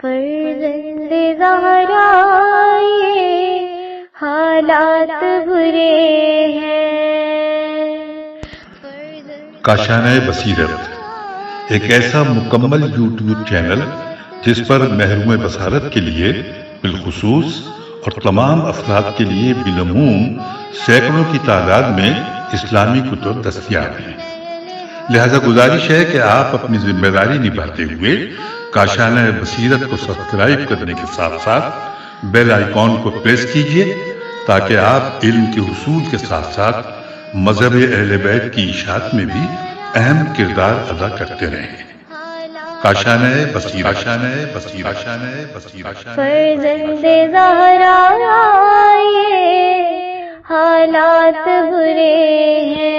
فرزند زہرا یہ حالات برے ہیں۔ کاشانۂ بصیرت ایک ایسا مکمل یوٹیوب چینل جس پر محروم بصارت کے لیے بالخصوص اور تمام افراد کے لیے بالعموم سینکڑوں کی تعداد میں اسلامی کتب دستیاب ہیں۔ لہذا گزارش ہے کہ آپ اپنی ذمہ داری نبھاتے ہوئے کاشانۂ بصیرت کو سبسکرائب کرنے کے ساتھ ساتھ بیل آئیکن کو پریس کیجیے تاکہ آپ علم کے حصول کے ساتھ ساتھ مذہب اہل بیت کی اشاعت میں بھی اہم کردار ادا کرتے رہیں۔ کاشانۂ بصیرت، کاشانۂ بصیرت، کاشانۂ بصیرت۔ فرزند زہرا یہ حالات برے ہیں۔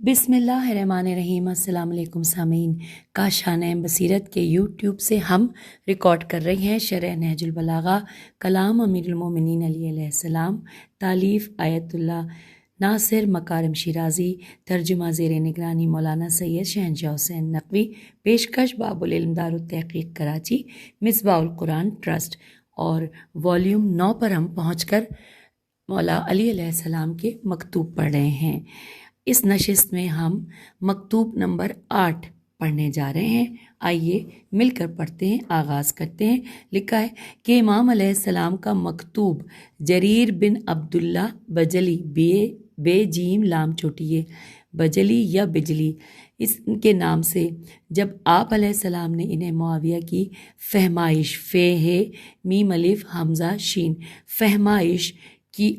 بسم اللہ الرحمن الرحیم۔ السلام علیکم سامعین، کاشانۂ بصیرت کے یوٹیوب سے ہم ریکارڈ کر رہے ہیں شرح نہج البلاغہ، کلام امیر المومنین علی علیہ السلام، تالیف آیت اللہ ناصر مکارم شیرازی، ترجمہ زیر نگرانی مولانا سید شہنشاہ حسین نقوی، پیشکش باب العلم دار التحقیق کراچی، مصباح القرآن ٹرسٹ، اور والیوم 9 پر ہم پہنچ کر مولا علی علیہ السلام کے مکتوب پڑھ رہے ہیں۔ اس نشست میں ہم مکتوب نمبر 8 پڑھنے جا رہے ہیں۔ آئیے مل کر پڑھتے ہیں، آغاز کرتے ہیں۔ لکھا ہے کہ امام علیہ السلام کا مکتوب جریر بن عبداللہ بجلی، بے جیم لام چھوٹی ہے، بجلی یا بجلی، اس کے نام سے جب آپ علیہ السلام نے انہیں معاویہ کی فہمائش، فہ میم الف حمزہ شین، فہمائش کی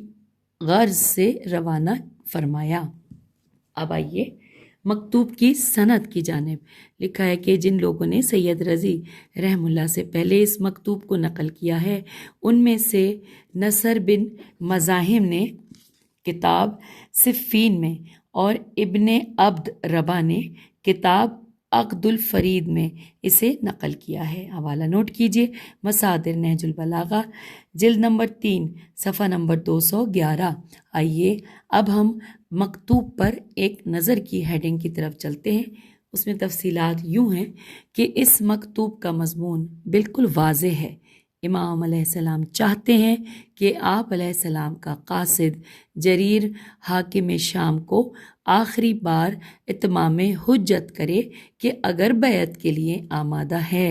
غرض سے روانہ فرمایا۔ اب آئیے مکتوب کی سند کی جانب۔ لکھا ہے کہ جن لوگوں نے سید رضی رحم اللہ سے پہلے اس مکتوب کو نقل کیا ہے، ان میں سے نصر بن مزاحم نے کتاب صفین میں، اور ابن عبد ربا نے کتاب عقد الفرید میں اسے نقل کیا ہے۔ حوالہ نوٹ کیجیے، مصادر نہج البلاغہ، جلد نمبر 3، صفحہ نمبر 211۔ آئیے اب ہم مکتوب پر ایک نظر کی ہیڈنگ کی طرف چلتے ہیں۔ اس میں تفصیلات یوں ہیں کہ اس مکتوب کا مضمون بالکل واضح ہے۔ امام علیہ السلام چاہتے ہیں کہ آپ علیہ السلام کا قاصد جریر حاکم شام کو آخری بار اتمام حجت کرے کہ اگر بیعت کے لیے آمادہ ہے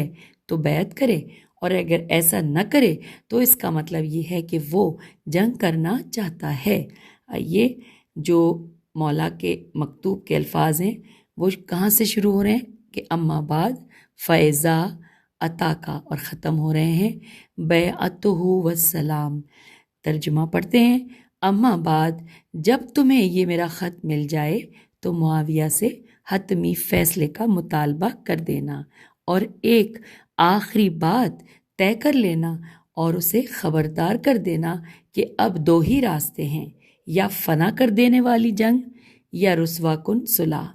تو بیعت کرے، اور اگر ایسا نہ کرے تو اس کا مطلب یہ ہے کہ وہ جنگ کرنا چاہتا ہے۔ یہ جو مولا کے مکتوب کے الفاظ ہیں وہ کہاں سے شروع ہو رہے ہیں کہ اما بعد فیضا عطا کا، اور ختم ہو رہے ہیں بیعتہ والسلام۔ ترجمہ پڑھتے ہیں۔ اما بعد، جب تمہیں یہ میرا خط مل جائے تو معاویہ سے حتمی فیصلے کا مطالبہ کر دینا، اور ایک آخری بات طے کر لینا اور اسے خبردار کر دینا کہ اب 2 ہی راستے ہیں، یا فنا کر دینے والی جنگ یا رسوا کن صلح۔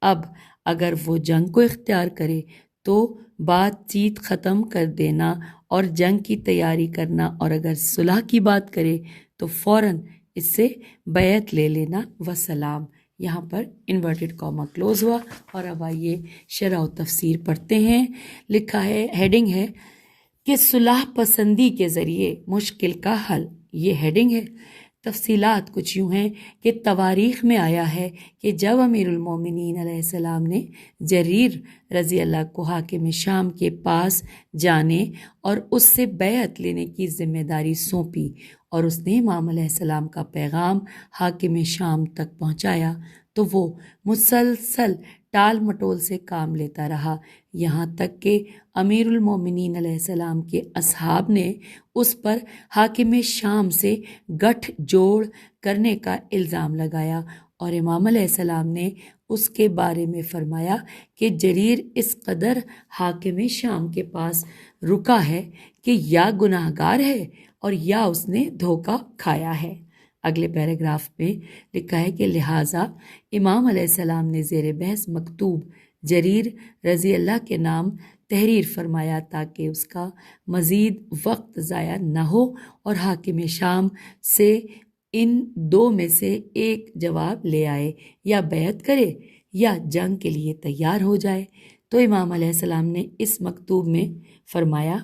اب اگر وہ جنگ کو اختیار کرے تو بات چیت ختم کر دینا اور جنگ کی تیاری کرنا، اور اگر صلح کی بات کرے تو فوراً اس سے بیعت لے لینا، وسلام۔ یہاں پر انورٹڈ کاما کلوز ہوا، اور اب آئیے شرح و تفسیر پڑھتے ہیں۔ لکھا ہے، ہیڈنگ ہے کہ صلح پسندی کے ذریعے مشکل کا حل، یہ ہیڈنگ ہے۔ تفصیلات کچھ یوں ہیں کہ تواریخ میں آیا ہے کہ جب امیر المومنین علیہ السلام نے جریر رضی اللہ کو حاکم شام کے پاس جانے اور اس سے بیعت لینے کی ذمہ داری سونپی، اور اس نے امام علیہ السلام کا پیغام حاکم شام تک پہنچایا، تو وہ مسلسل ٹال مٹول سے کام لیتا رہا، یہاں تک کہ امیر المومنین علیہ السلام کے اصحاب نے اس پر حاکم شام سے گٹھ جوڑ کرنے کا الزام لگایا، اور امام علیہ السلام نے اس کے بارے میں فرمایا کہ جریر اس قدر حاکم شام کے پاس رکا ہے کہ یا گناہ گار ہے اور یا اس نے دھوکہ کھایا ہے۔ اگلے پیراگراف میں لکھا ہے کہ لہٰذا امام علیہ السلام نے زیر بحث مکتوب جریر رضی اللہ کے نام تحریر فرمایا تاکہ اس کا مزید وقت ضائع نہ ہو، اور حاکم شام سے ان 2 میں سے ایک جواب لے آئے، یا بیعت کرے یا جنگ کے لیے تیار ہو جائے۔ تو امام علیہ السلام نے اس مکتوب میں فرمایا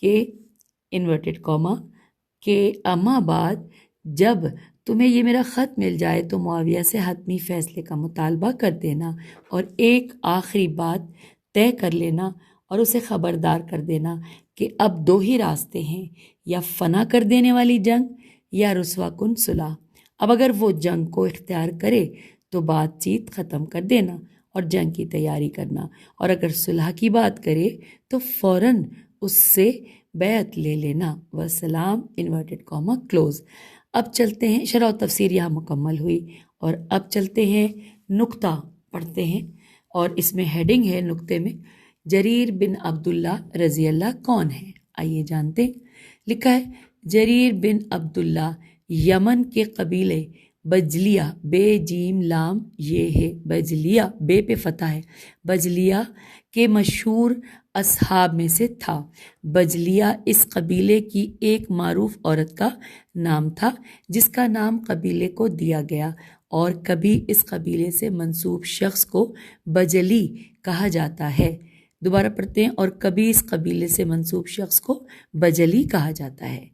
کہ انورٹڈ کاما کہ اما بعد جب تمہیں یہ میرا خط مل جائے تو معاویہ سے حتمی فیصلے کا مطالبہ کر دینا اور ایک آخری بات طے کر لینا اور اسے خبردار کر دینا کہ اب 2 ہی راستے ہیں، یا فنا کر دینے والی جنگ یا رسوا کن صلح۔ اب اگر وہ جنگ کو اختیار کرے تو بات چیت ختم کر دینا اور جنگ کی تیاری کرنا، اور اگر صلح کی بات کرے تو فوراً اس سے بیعت لے لینا۔ وسلام انورٹڈ کاما کلوز۔ اب چلتے ہیں، شرح و تفسیر یہاں مکمل ہوئی، اور اب چلتے ہیں نقطہ پڑھتے ہیں، اور اس میں ہیڈنگ ہے نقطے میں جریر بن عبداللہ رضی اللہ کون ہے؟ آئیے جانتے ہیں۔ لکھا ہے جریر بن عبداللہ یمن کے قبیلے بجلیہ، بے جیم لام یہ ہے، بجلیہ بے پہ فتح ہے، بجلیہ کے مشہور اصحاب میں سے تھا۔ بجلیہ اس قبیلے کی ایک معروف عورت کا نام تھا جس کا نام قبیلے کو دیا گیا، اور کبھی اس قبیلے سے منسوب شخص کو بجلی کہا جاتا ہے۔ دوبارہ پڑھتے ہیں، اور کبھی اس قبیلے سے منسوب شخص کو بجلی کہا جاتا ہے۔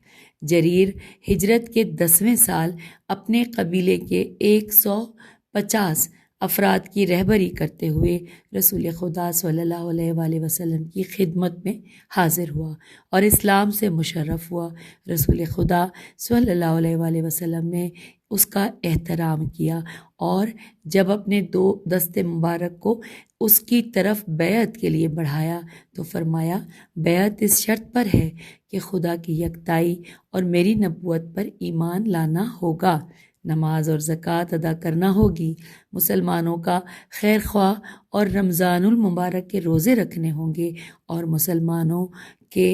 جریر ہجرت کے 10ویں سال اپنے قبیلے کے 150 افراد کی رہبری کرتے ہوئے رسول خدا صلی اللہ علیہ وآلہ وسلم کی خدمت میں حاضر ہوا اور اسلام سے مشرف ہوا۔ رسول خدا صلی اللہ علیہ وآلہ وسلم نے اس کا احترام کیا، اور جب اپنے 2 دست مبارک کو اس کی طرف بیعت کے لیے بڑھایا تو فرمایا بیعت اس شرط پر ہے کہ خدا کی یکتائی اور میری نبوت پر ایمان لانا ہوگا، نماز اور زکوٰۃ ادا کرنا ہوگی، مسلمانوں کا خیر خواہ اور رمضان المبارک کے روزے رکھنے ہوں گے، اور مسلمانوں کے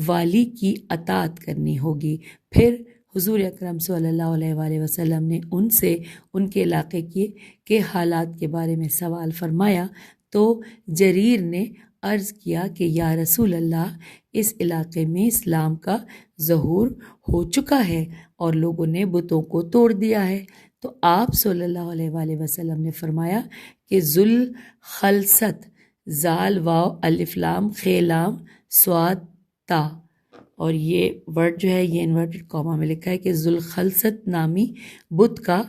والی کی اطاعت کرنی ہوگی۔ پھر حضور اکرم صلی اللہ علیہ وآلہ وسلم نے ان سے ان کے علاقے کے حالات کے بارے میں سوال فرمایا تو جریر نے عرض کیا کہ یا رسول اللہ، اس علاقے میں اسلام کا ظہور ہو چکا ہے اور لوگوں نے بتوں کو توڑ دیا ہے۔ تو آپ صلی اللہ علیہ وآلہ وسلم نے فرمایا کہ ذوالخلصت، زال واو الف لام خے لام صاد تا، اور یہ ورڈ جو ہے یہ انورٹڈ کاما میں لکھا ہے کہ ذوالخلصت نامی بت کا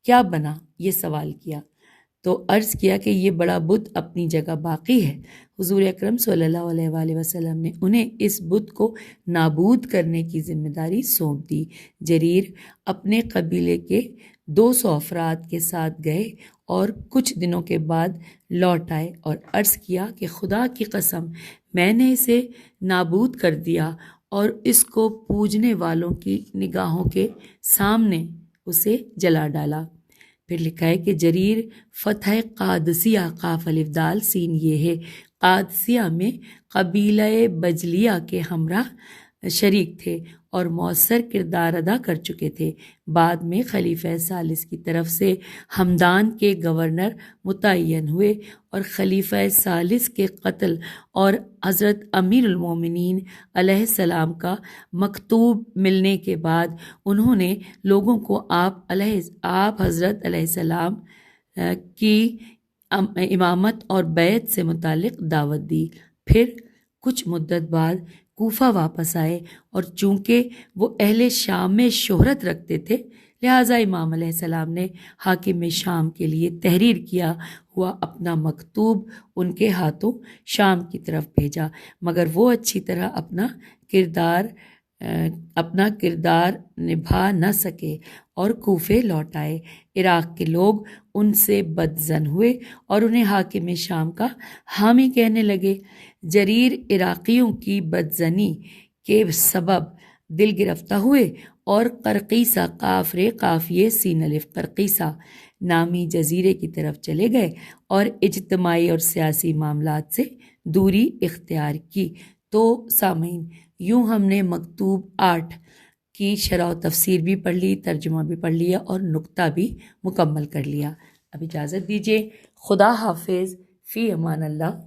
کیا بنا، یہ سوال کیا تو عرض کیا کہ یہ بڑا بت اپنی جگہ باقی ہے۔ حضور اکرم صلی اللہ علیہ وآلہ وسلم نے انہیں اس بت کو نابود کرنے کی ذمہ داری سونپ دی۔ جریر اپنے قبیلے کے 200 افراد کے ساتھ گئے اور کچھ دنوں کے بعد لوٹ آئے اور عرض کیا کہ خدا کی قسم میں نے اسے نابود کر دیا اور اس کو پوجنے والوں کی نگاہوں کے سامنے اسے جلا ڈالا۔ پھر لکھا ہے کہ جریر فتح قادسیہ، قاف الف دال سین یہ ہے، قادسیہ میں قبیلہ بجلیہ کے ہمراہ شریک تھے اور مؤثر کردار ادا کر چکے تھے۔ بعد میں خلیفہ ثالث کی طرف سے ہمدان کے گورنر متعین ہوئے اور خلیفہ ثالث کے قتل اور حضرت امیر المومنین علیہ السلام کا مکتوب ملنے کے بعد انہوں نے لوگوں کو آپ حضرت علیہ السلام کی امامت اور بیعت سے متعلق دعوت دی۔ پھر کچھ مدت بعد کوفہ واپس آئے، اور چونکہ وہ اہل شام میں شہرت رکھتے تھے لہٰذا امام علیہ السلام نے حاکم شام کے لیے تحریر کیا ہوا اپنا مکتوب ان کے ہاتھوں شام کی طرف بھیجا، مگر وہ اچھی طرح اپنا کردار نبھا نہ سکے اور کوفے لوٹ آئے۔ عراق کے لوگ ان سے بدظن ہوئے اور انہیں حاکم شام کا حامی کہنے لگے۔ جریر عراقیوں کی بدظنی کے سبب دل گرفتہ ہوئے اور قرقیسہ قاف رے قافیے سین الف قرقیسہ نامی جزیرے کی طرف چلے گئے اور اجتماعی اور سیاسی معاملات سے دوری اختیار کی۔ تو سامعین، یوں ہم نے مکتوب 8 کی شرح و تفسیر بھی پڑھ لی، ترجمہ بھی پڑھ لیا اور نقطہ بھی مکمل کر لیا۔ اب اجازت دیجیے، خدا حافظ، فی امان اللہ۔